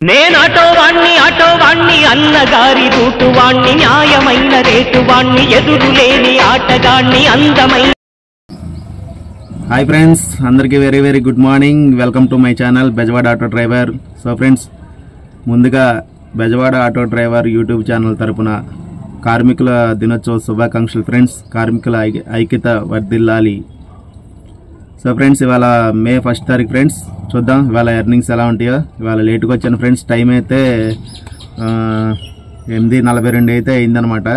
నేను ఆటో వాణ్ణి అన్నగారి రూటు వాణ్ణి న్యాయమైన రేటు వాణ్ణి ఎదురులేని ఆటగాణ్ణి అందమైన. హాయ్ ఫ్రెండ్స్, అందరికీ very very good morning. Welcome to my channel Bezawada auto driver. So friends, ముందుగా Bezawada auto driver YouTube channel తరపున కార్మికుల దినోత్సవ శుభాకాంక్షలు ఫ్రెండ్స్. కార్మికుల ఐక్యత వర్ధిల్లాలి. సో ఫ్రెండ్స్, ఇవాళ మే 1 తారీఖు ఫ్రెండ్స్. చూద్దాం ఇవాళ ఎర్నింగ్స్ ఎలా ఉంటాయో. ఇవాళ లేట్గా వచ్చాను ఫ్రెండ్స్. టైం అయితే 8:42 అయితే అయిందనమాట.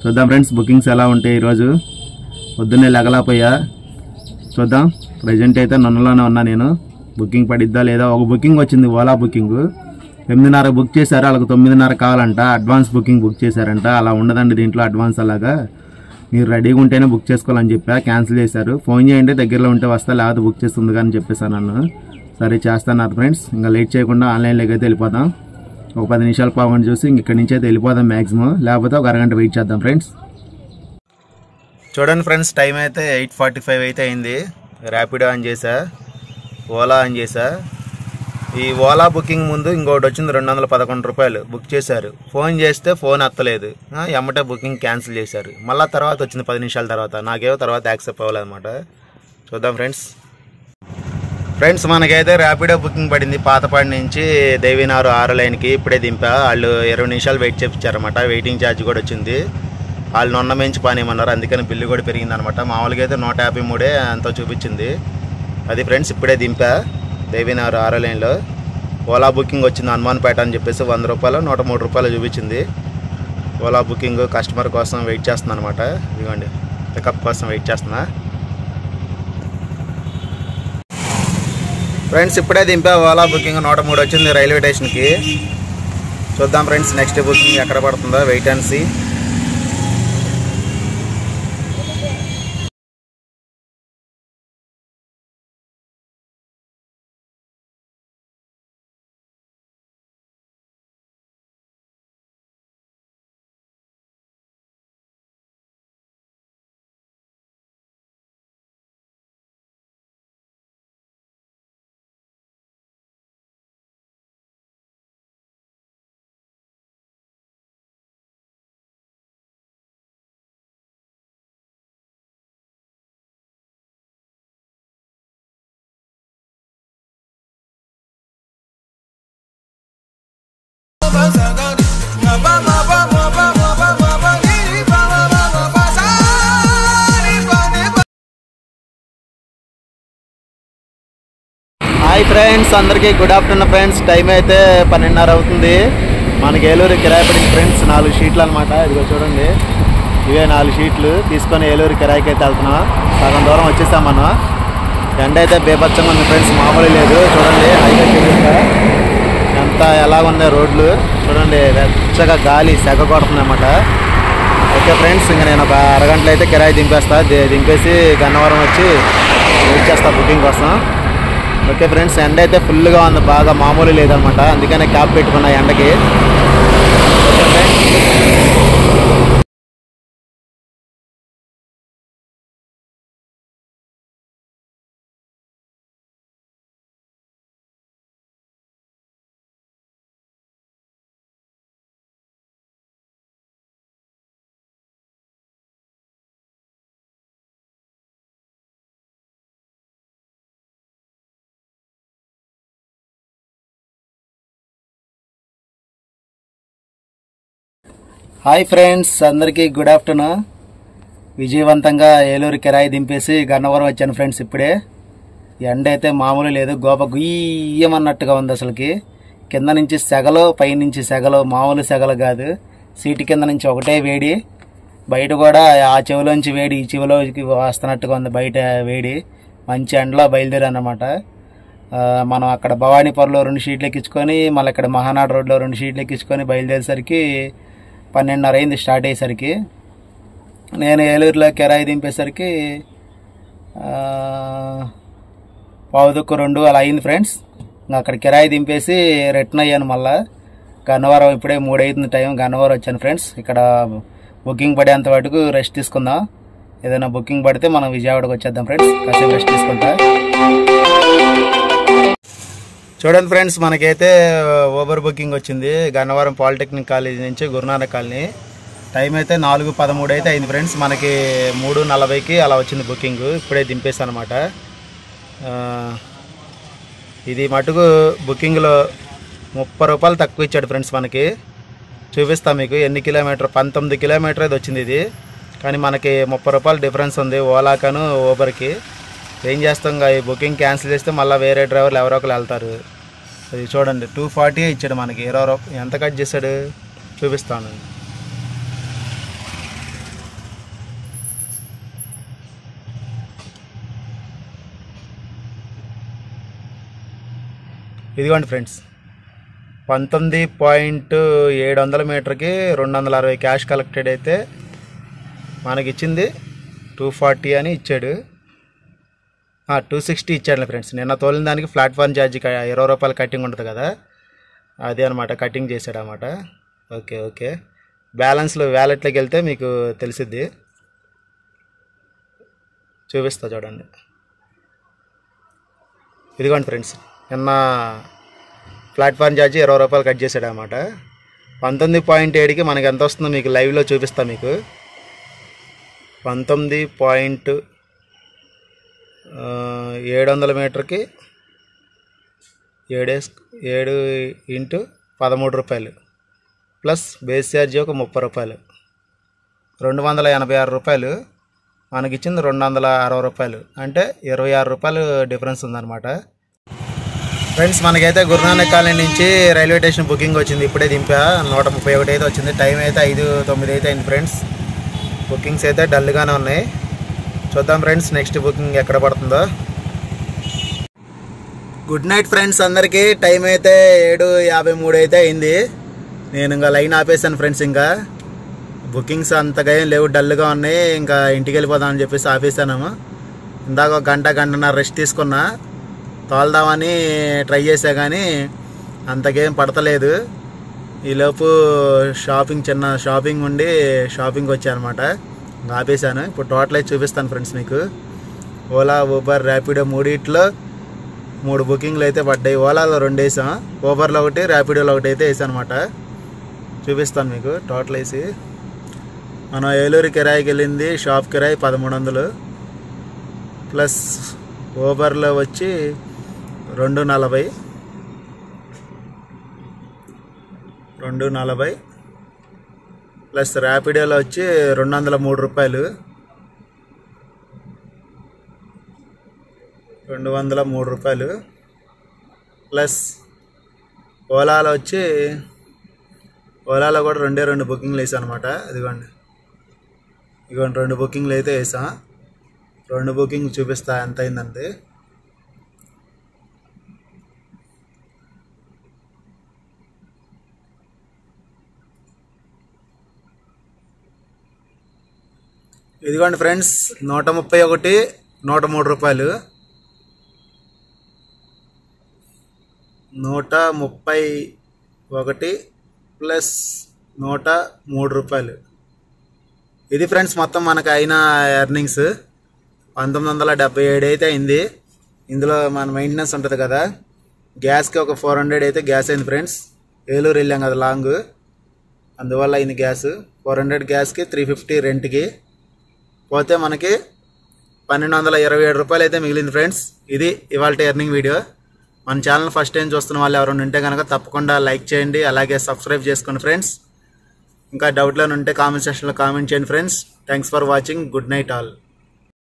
చూద్దాం ఫ్రెండ్స్ బుకింగ్స్ ఎలా ఉంటాయి ఈరోజు. పొద్దున్నే లెగలాపోయా. చూద్దాం. ప్రజెంట్ అయితే నన్నులోనే ఉన్నా నేను. బుకింగ్ పడిద్దా లేదా. ఒక బుకింగ్ వచ్చింది, ఓలా బుకింగ్. 8:30 బుక్ చేశారు, వాళ్ళకి 9:30 కావాలంట. అడ్వాన్స్ బుకింగ్ బుక్ చేశారంట. అలా ఉండదండి దీంట్లో అడ్వాన్స్. అలాగా మీరు రెడీగా ఉంటేనే బుక్ చేసుకోవాలని చెప్పా. క్యాన్సిల్ చేశారు. ఫోన్ చేయండి, దగ్గరలో ఉంటే వస్తా, లేకపోతే బుక్ చేస్తుంది కానీ చెప్పేసాను నన్ను. సరే చేస్తాను ఫ్రెండ్స్. ఇంకా లేట్ చేయకుండా ఆన్లైన్లోకి అయితే వెళ్ళిపోతాం. ఒక 10 నిమిషాలు పావుగంట చూసి ఇక్కడి నుంచి అయితే వెళ్ళిపోదాం మ్యాక్సిమం. లేకపోతే ఒక అరగంట వెయిట్ చేద్దాం ఫ్రెండ్స్. చూడండి ఫ్రెండ్స్, టైం అయితే 8:45 అయితే అయింది. ర్యాపిడో ఆన్ చేసా, ఓలా ఆన్ చేసా. ఈ ఓలా బుకింగ్ ముందు ఇంకోటి వచ్చింది, 211 రూపాయలు బుక్ చేశారు. ఫోన్ చేస్తే ఫోన్ ఎత్తలేదు. ఎమ్మటే బుకింగ్ క్యాన్సిల్ చేశారు. మళ్ళీ తర్వాత వచ్చింది 10 నిమిషాల తర్వాత. నాకేమో తర్వాత యాక్సెప్ట్ అవ్వలేదన్నమాట. చూద్దాం ఫ్రెండ్స్, మనకైతే ర్యాపిడో బుకింగ్ పడింది పాతపాడి నుంచి దేవినారు 6 లైన్కి. ఇప్పుడే దింపా. వాళ్ళు 20 నిమిషాలు వెయిట్ చేయించారన్నమాట. వెయిటింగ్ ఛార్జ్ కూడా వచ్చింది. వాళ్ళు నొన్న మించి పానేమన్నారు, అందుకని బిల్లు కూడా పెరిగిందనమాట. మామూలుగా అయితే 153 ఎంతో చూపించింది. అది ఫ్రెండ్స్, ఇప్పుడే దింపా దేవినారు 6 లైన్లో. ఓలా బుకింగ్ వచ్చింది హనుమాన్పేట అని చెప్పేసి 100 రూపాయలు 103 రూపాయలు చూపించింది. ఓలా బుకింగ్ కస్టమర్ కోసం వెయిట్ చేస్తున్నా అనమాట. ఇదిగోండి, పికప్ కోసం వెయిట్ చేస్తున్నా ఫ్రెండ్స్. ఇప్పుడే దింపా ఓలా బుకింగ్ 103 వచ్చింది రైల్వే స్టేషన్కి. చూద్దాం ఫ్రెండ్స్ నెక్స్ట్ బుకింగ్ ఎక్కడ పడుతుందో. Wait and see. Hi friends, అందరికీ గుడ్ ఆఫ్టర్నూన్ ఫ్రెండ్స్. టైం అయితే 12:30 అవుతుంది. మనకి ఏలూరు కిరాయి పడింది ఫ్రెండ్స్. 4 షీట్లు అనమాట. ఇదిగో చూడండి, ఇవే 4 షీట్లు తీసుకొని ఏలూరు కిరాయికి అయితే వెళ్తున్నాం. సగం దూరం వచ్చేసాం మనం. ఎండ అయితే బేబచ్చంగా ఉంది ఫ్రెండ్స్, మామూలు లేదు. చూడండి హైవే ఎంత ఎలాగుందో రోడ్లు చూడండి. వెచ్చగా గాలి సెగ కొడుతుంది అన్నమాట. ఓకే ఫ్రెండ్స్, ఇంకా నేను ఒక అరగంటలో అయితే కిరాయి దింపేస్తా. దింపేసి గన్నవరం వచ్చి వెయిట్ చేస్తా బుకింగ్ కోసం. ఓకే ఫ్రెండ్స్, ఎండ అయితే ఫుల్గా ఉంది, బాగా మామూలు లేదనమాట. అందుకనే క్యాప్ పెట్టుకున్నా ఎండకి. ఓకే ఫ్రెండ్స్, హాయ్ ఫ్రెండ్స్, అందరికీ గుడ్ ఆఫ్టర్నూన్. విజయవంతంగా ఏలూరు కిరాయి దింపేసి గన్నవరం వచ్చాను ఫ్రెండ్స్. ఇప్పుడే ఎండ అయితే మామూలు లేదు, గోప గుయ్యమన్నట్టుగా ఉంది. అసలుకి కింద నుంచి సెగలు, పైనుంచి సెగలు, మామూలు సెగలు కాదు. సీటు కింద నుంచి ఒకటే వేడి, బయట కూడా ఆ చెవిలోంచి వేడి ఈ చెవిలోకి వస్తున్నట్టుగా ఉంది. బయట వేడి, మంచి ఎండలో బయలుదేరన్నమాట. మనం అక్కడ భవానీపురంలో 2 షీట్లు ఎక్కించుకొని, మళ్ళీ ఇక్కడ మహానాడు రోడ్లో 2 షీట్లు ఎక్కించుకొని బయలుదేరేసరికి 12:30 అయింది స్టార్ట్ అయ్యేసరికి. నేను ఏలూరులో కిరాయి దింపేసరికి 1:45 అలా అయింది ఫ్రెండ్స్. అక్కడ కిరాయి దింపేసి రిటర్న్ అయ్యాను మళ్ళీ గన్నవరం. ఇప్పుడే 3 అవుతుంది టైం. గన్నవరం వచ్చాను ఫ్రెండ్స్. ఇక్కడ బుకింగ్ పడేంత వరకు రెస్ట్ తీసుకుందాం. ఏదైనా బుకింగ్ పడితే మనం విజయవాడకు వచ్చేద్దాం ఫ్రెండ్స్. కాసేపు రెస్ట్ తీసుకుంటా. చూడండి ఫ్రెండ్స్, మనకైతే ఓబర్ బుకింగ్ వచ్చింది గన్నవరం పాలిటెక్నిక్ కాలేజ్ నుంచి గురునానక్ కాలనీ. టైం అయితే 4:13 అయితే అయింది ఫ్రెండ్స్. మనకి 3:40కి అలా వచ్చింది బుకింగ్. ఇప్పుడే దింపేసాను అనమాట. ఇది మటుకు బుకింగ్లో 30 రూపాయలు తక్కువ ఇచ్చాడు ఫ్రెండ్స్. మనకి చూపిస్తాను మీకు ఎన్ని కిలోమీటర్, 19 కిలోమీటర్ అది వచ్చింది ఇది. కానీ మనకి 30 రూపాయలు డిఫరెన్స్ ఉంది ఓలాకను ఓబర్కి. ఏం చేస్తాం, ఈ బుకింగ్ క్యాన్సిల్ చేస్తే మళ్ళీ వేరే డ్రైవర్లు ఎవరో ఒకరు వెళ్తారు. అది చూడండి 240 ఇచ్చాడు మనకి. 20 రూపాయలు ఎంత కట్ చేశాడు చూపిస్తాను. ఇదిగోండి ఫ్రెండ్స్, 19.700 మీటర్కి 260 క్యాష్ కలెక్టెడ్ అయితే మనకి ఇచ్చింది 240 అని ఇచ్చాడు. 260 ఇచ్చాడు ఫ్రెండ్స్. నిన్న తోలిన దానికి ప్లాట్ఫామ్ ఛార్జీ 20 రూపాయలు కట్టింగ్ ఉంటుంది కదా, అదే అనమాట కటింగ్ చేశాడు అన్నమాట. ఓకే బ్యాలెన్స్లో వ్యాలెట్లోకి వెళ్తే మీకు తెలిసిద్ది, చూపిస్తా చూడండి. ఇదిగోండి ఫ్రెండ్స్, నిన్న ప్లాట్ఫామ్ ఛార్జీ 20 రూపాయలు కట్ చేశాడు అన్నమాట. 19.7కి మనకి ఎంత వస్తుందో మీకు లైవ్లో చూపిస్తా. మీకు 19.700 మీటర్కి 7 × 13 రూపాయలు ప్లస్ బేస్ ఛార్జీ ఒక 30 రూపాయలు, 286 రూపాయలు. మనకిచ్చింది 260 రూపాయలు, అంటే 26 రూపాయలు డిఫరెన్స్ ఉందన్నమాట. ఫ్రెండ్స్, మనకైతే గురునానక్ కాలనీ నుంచి రైల్వే స్టేషన్ బుకింగ్ వచ్చింది. ఇప్పుడే దింపా. 131 అయితే వచ్చింది. టైం అయితే 5:09 అయితే అయింది ఫ్రెండ్స్. బుకింగ్స్ అయితే డల్గానే ఉన్నాయి. చూద్దాం ఫ్రెండ్స్ నెక్స్ట్ బుకింగ్ ఎక్కడ పడుతుందో. గుడ్ నైట్ ఫ్రెండ్స్ అందరికీ. టైం అయితే 7:53 అయితే అయింది. నేను ఇంకా లైన్ ఆపేసాను ఫ్రెండ్స్. ఇంకా బుకింగ్స్ అంతగా ఏం లేవు, డల్గా ఉన్నాయి. ఇంకా ఇంటికి వెళ్ళిపోదామని చెప్పేసి ఆపేసాను. ఇందాక ఒక గంటన్నర రెస్ట్ తీసుకున్నా, తోలుదామని ట్రై చేసా కానీ అంతకేం పడతలేదు. ఈలోపు చిన్న షాపింగ్ ఉండి షాపింగ్ వచ్చానమాట, ఆపేసాను. ఇప్పుడు టోటల్ అయితే చూపిస్తాను ఫ్రెండ్స్ మీకు. ఓలా, ఊబర్, ర్యాపిడో మూడిట్లో 3 బుకింగ్లు అయితే పడ్డాయి. ఓలాలో 2 వేసాం, ఊబర్లో 1, ర్యాపిడోలో 1 అయితే వేసాను అనమాట. చూపిస్తాను మీకు టోటల్ వేసి. మనం ఏలూరు కిరాయికి వెళ్ళింది షాప్ కిరాయి 1300 ప్లస్ ఊబర్లో వచ్చి 240 ప్లస్ ర్యాపిడోలో వచ్చి 203 రూపాయలు, 203 రూపాయలు ప్లస్ ఓలాలో వచ్చి, ఓలాలో కూడా 2 బుకింగ్లు వేసాను అనమాట. ఇదిగోండి 2 బుకింగ్లు అయితే వేసా. 2 బుకింగ్ చూపిస్తా ఎంత అయిందంటే. ఇదిగోండి ఫ్రెండ్స్, 131, 103 రూపాయలు, 131 ప్లస్ 103 రూపాయలు. ఇది ఫ్రెండ్స్ మొత్తం మనకు అయిన ఎర్నింగ్స్ 1977 అయితే అయింది. ఇందులో మన మెయింటెనెన్స్ ఉంటుంది కదా, గ్యాస్కి ఒక 400 అయితే గ్యాస్ అయింది ఫ్రెండ్స్. ఏలూరు వెళ్ళాం కదా లాంగ్, అందువల్ల అయింది గ్యాస్. 400 గ్యాస్కి, 350 రెంట్కి పోతే మనకి 1227 రూపాయలు అయితే మిగిలింది ఫ్రెండ్స్. ఇది ఇవాళ ఎర్నింగ్ వీడియో. మన ఛానల్ ఫస్ట్ టైం చూస్తున్న వాళ్ళు ఎవరైనా ఉంటే కనుక తప్పకుండా లైక్ చేయండి, అలాగే సబ్స్క్రైబ్ చేసుకోండి ఫ్రెండ్స్. ఇంకా డౌట్లను ఉంటే కామెంట్ సెక్షన్లో కామెంట్ చేయండి friends. Thanks for watching. Good night all.